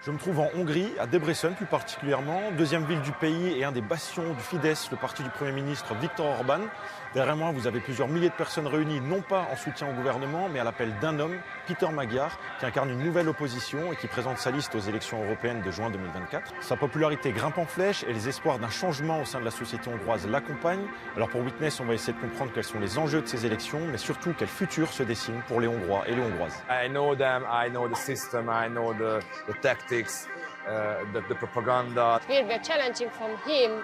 Je me trouve en Hongrie, à Debrecen plus particulièrement, deuxième ville du pays et un des bastions du Fidesz, le parti du Premier ministre Viktor Orban. Derrière moi, vous avez plusieurs milliers de personnes réunies, non pas en soutien au gouvernement, mais à l'appel d'un homme, Peter Magyar, qui incarne une nouvelle opposition et qui présente sa liste aux élections européennes de juin 2024. Sa popularité grimpe en flèche et les espoirs d'un changement au sein de la société hongroise l'accompagnent. Alors pour Witness, on va essayer de comprendre quels sont les enjeux de ces élections, mais surtout quel futur se dessine pour les Hongrois et les Hongroises. I know them, I know the system, I know the tactics. The propaganda. We're challenging from him,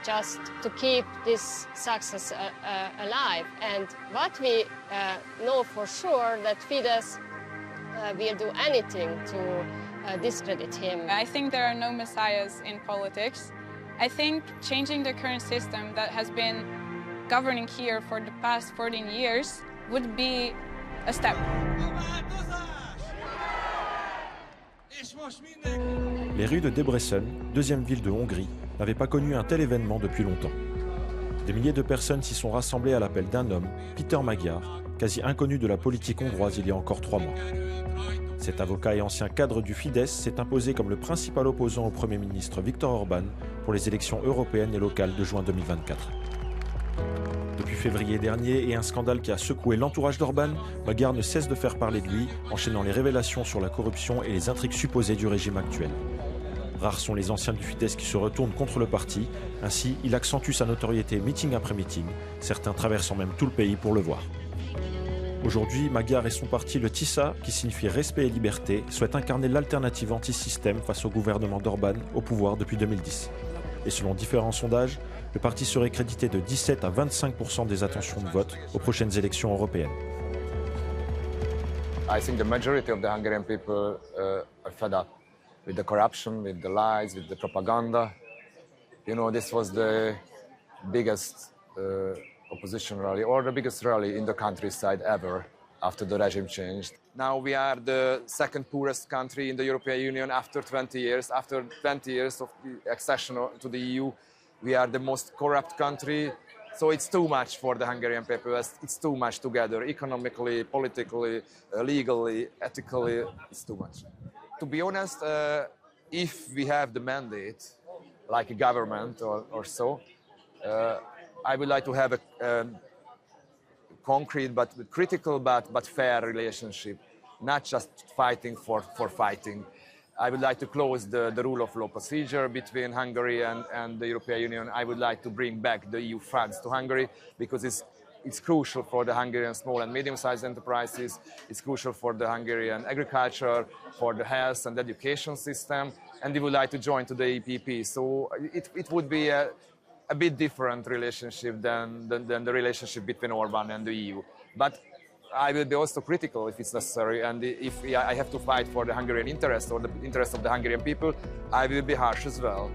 just to keep this success alive. And what we know for sure that Fidesz will do anything to discredit him. I think there are no messiahs in politics. I think changing the current system that has been governing here for the past 14 years would be a step. Les rues de Debrecen, deuxième ville de Hongrie, n'avaient pas connu un tel événement depuis longtemps. Des milliers de personnes s'y sont rassemblées à l'appel d'un homme, Peter Magyar, quasi inconnu de la politique hongroise il y a encore 3 mois. Cet avocat et ancien cadre du Fidesz s'est imposé comme le principal opposant au Premier ministre Viktor Orban pour les élections européennes et locales de juin 2024. Depuis février dernier et un scandale qui a secoué l'entourage d'Orban, Magyar ne cesse de faire parler de lui, enchaînant les révélations sur la corruption et les intrigues supposées du régime actuel. Rares sont les anciens du Fidesz qui se retournent contre le parti, ainsi il accentue sa notoriété meeting après meeting, certains traversant même tout le pays pour le voir. Aujourd'hui, Magyar et son parti, le TISA, qui signifie respect et liberté, souhaitent incarner l'alternative anti-système face au gouvernement d'Orban au pouvoir depuis 2010. Et selon différents sondages, le parti serait crédité de 17 à 25% des intentions de vote aux prochaines élections européennes. I think the majority of the Hungarian people are fed up with the corruption, with the lies, with the propaganda. This was the biggest opposition rally, or the biggest rally in the countryside ever after the regime changed. Now we are the second poorest country in the European Union after 20 years. After 20 years of the accession to the EU, we are the most corrupt country. So it's too much for the Hungarian people. It's too much together, economically, politically, legally, ethically. It's too much. To be honest, if we have the mandate, like a government or so, I would like to have a concrete but critical but fair relationship, not just fighting for fighting. I would like to close the rule of law procedure between Hungary and the European Union. I would like to bring back the EU funds to Hungary because it's crucial for the Hungarian small and medium-sized enterprises. It's crucial for the Hungarian agriculture, for the health and education system, and we would like to join to the EPP. So it would be a bit different relationship than the relationship between Orban and the EU. But I will be also critical if it's necessary, and if I have to fight for the Hungarian interest or the interest of the Hungarian people, I will be harsh as well.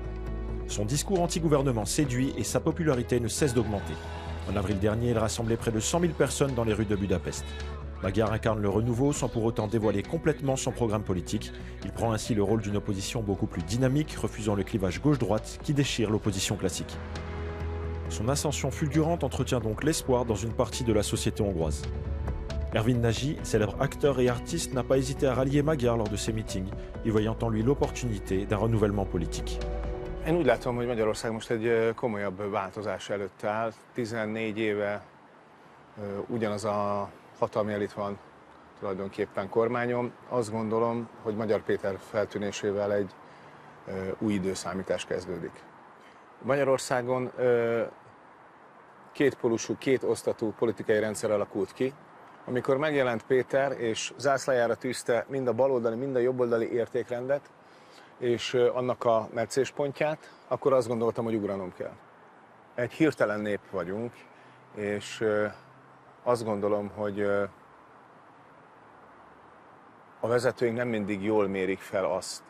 Son discours anti-gouvernement séduit et sa popularité ne cesse d'augmenter. En avril dernier, il rassemblait près de 100 000 personnes dans les rues de Budapest. Magyar incarne le renouveau sans pour autant dévoiler complètement son programme politique. Il prend ainsi le rôle d'une opposition beaucoup plus dynamique, refusant le clivage gauche-droite qui déchire l'opposition classique. Son ascension fulgurante entretient donc l'espoir dans une partie de la société hongroise. Ervin Nagy, célèbre acteur et artiste, n'a pas hésité à rallier Magyar lors de ses meetings, y voyant en lui l'opportunité d'un renouvellement politique. Én úgy látom, hogy Magyarország most egy komolyabb változás előtt áll. 14 éve ugyanaz a hatalmi elit van tulajdonképpen kormányon. Azt gondolom, hogy Magyar Péter feltűnésével egy új időszámítás kezdődik. Magyarországon kétpólusú, kétosztatú politikai rendszer alakult ki. Amikor megjelent Péter és zászlajára tűzte mind a baloldali, mind a jobboldali értékrendet, és annak a meccéspontját, akkor azt gondoltam, hogy ugranom kell. Egy hirtelen nép vagyunk, és azt gondolom, hogy a vezetőink nem mindig jól mérik fel azt,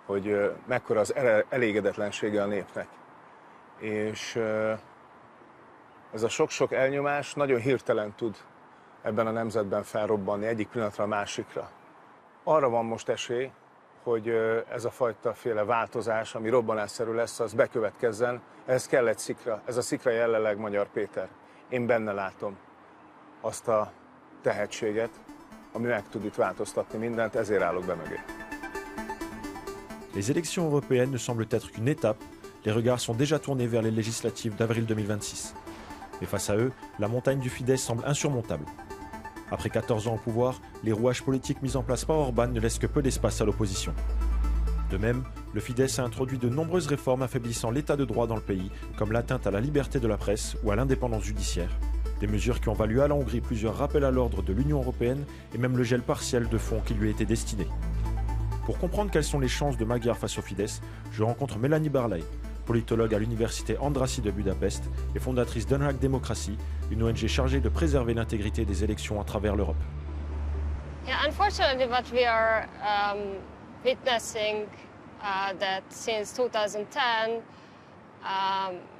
hogy mekkora az elégedetlensége a népnek. És ez a sok-sok elnyomás nagyon hirtelen tud ebben a nemzetben felrobbanni egyik pillanatra a másikra. Arra van most esély, hogy ez a fajta féle változás, ami robbanásszerű lesz, az bekövetkezzen. Ehhez kell egy szikra. Ez a szikra jelenleg Magyar Péter. Én benne látom azt a tehetséget, ami meg tud itt változtatni mindent, ezért állok be mögé. Les élections européennes ne semblent être qu'une étape, les regards sont déjà tournés vers les législatives d'avril 2026. Et face à eux, la montagne du Fidesz semble insurmontable. Après 14 ans au pouvoir, les rouages politiques mis en place par Orban ne laissent que peu d'espace à l'opposition. De même, le Fidesz a introduit de nombreuses réformes affaiblissant l'état de droit dans le pays, comme l'atteinte à la liberté de la presse ou à l'indépendance judiciaire. Des mesures qui ont valu à la Hongrie plusieurs rappels à l'ordre de l'Union européenne et même le gel partiel de fonds qui lui a été destiné. Pour comprendre quelles sont les chances de Magyar face au Fidesz, je rencontre Mélanie Barlay, politologue à l'université Andrássy de Budapest et fondatrice d'Unhack Democracy, une ONG chargée de préserver l'intégrité des élections à travers l'Europe. Yeah, unfortunately, what we are witnessing that since 2010,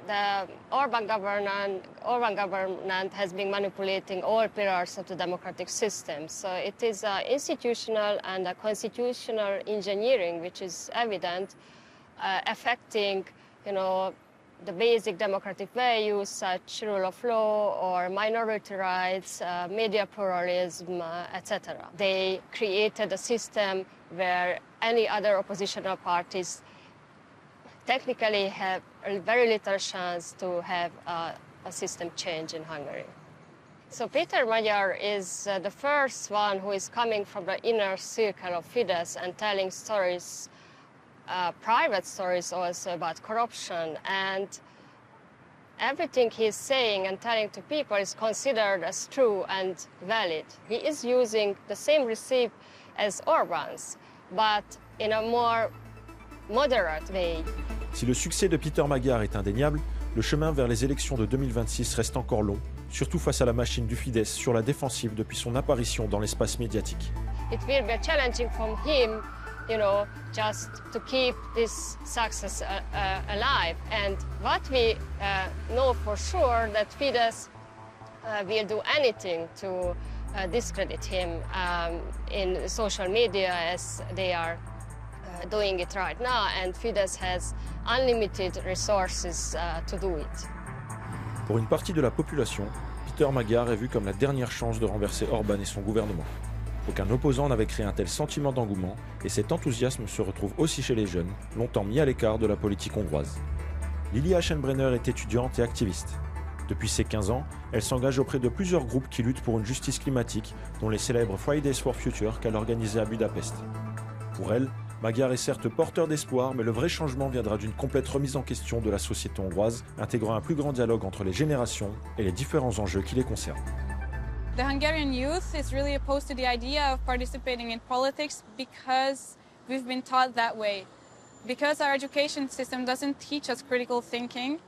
the Orban government has been manipulating all pillars of the democratic system. So it is institutional and constitutional engineering, which is evident, affecting, the basic democratic values such rule of law or minority rights, media pluralism, etc. They created a system where any other oppositional parties technically have very little chance to have a system change in Hungary. So Péter Magyar is the first one who is coming from the inner circle of Fidesz and telling stories, private stories also about corruption, and everything he's saying and telling to people is considered as true and valid. He is using the same recipe as Orban's, but in a more moderate way. Si le succès de Péter Magyar est indéniable, le chemin vers les élections de 2026 reste encore long, surtout face à la machine du Fidesz sur la défensive depuis son apparition dans l'espace médiatique. It will be challenging for him, just to keep this success alive. And what we know for sure that Fidesz will do anything to discredit him in social media as they are doing it right now, and Fidesz has unlimited resources to do it. Pour une partie de la population, Péter Magyar est vu comme la dernière chance de renverser Orban et son gouvernement. Aucun opposant n'avait créé un tel sentiment d'engouement, et cet enthousiasme se retrouve aussi chez les jeunes, longtemps mis à l'écart de la politique hongroise. Lily Aschenbrenner est étudiante et activiste. Depuis ses 15 ans, elle s'engage auprès de plusieurs groupes qui luttent pour une justice climatique, dont les célèbres Fridays for Future qu'elle organisait à Budapest. Pour elle, Magyar est certes porteur d'espoir, mais le vrai changement viendra d'une complète remise en question de la société hongroise, intégrant un plus grand dialogue entre les générations et les différents enjeux qui les concernent. The Hungarian youth is really opposed to the idea of participating in politics because we've been taught that way. Because our education system doesn't teach us critical thinking,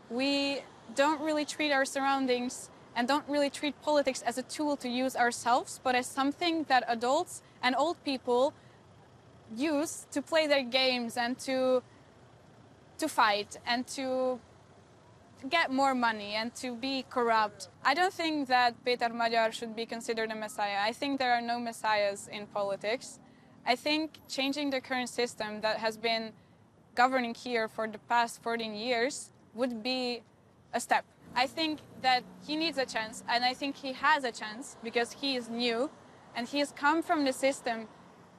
we don't really treat our surroundings and don't really treat politics as a tool to use ourselves, but as something that adults and old people use to play their games and to fight and to get more money and to be corrupt. I don't think that Péter Magyar should be considered a messiah. I think there are no messiahs in politics. I think changing the current system that has been governing here for the past 14 years would be a step. I think that he needs a chance, and I think he has a chance because he is new and he has come from the system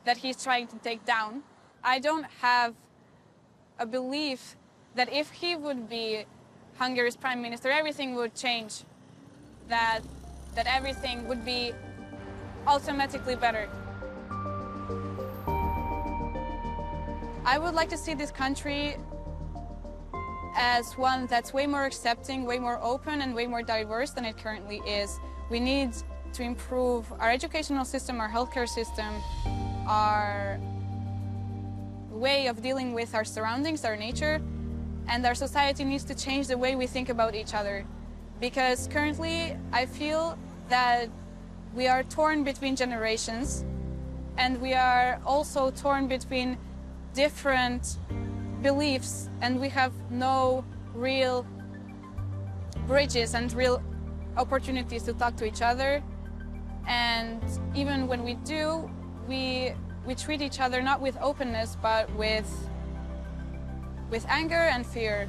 that he's trying to take down. I don't have a belief that if he would be Hungary's prime minister, everything would change, that everything would be automatically better. I would like to see this country as one that's way more accepting, way more open, and way more diverse than it currently is. We need to improve our educational system, our healthcare system, our way of dealing with our surroundings, our nature, and our society needs to change the way we think about each other. Because currently, I feel that we are torn between generations, and we are also torn between different beliefs, and we have no real bridges and real opportunities to talk to each other. And even when we do, we treat each other not with openness, but with anger and fear.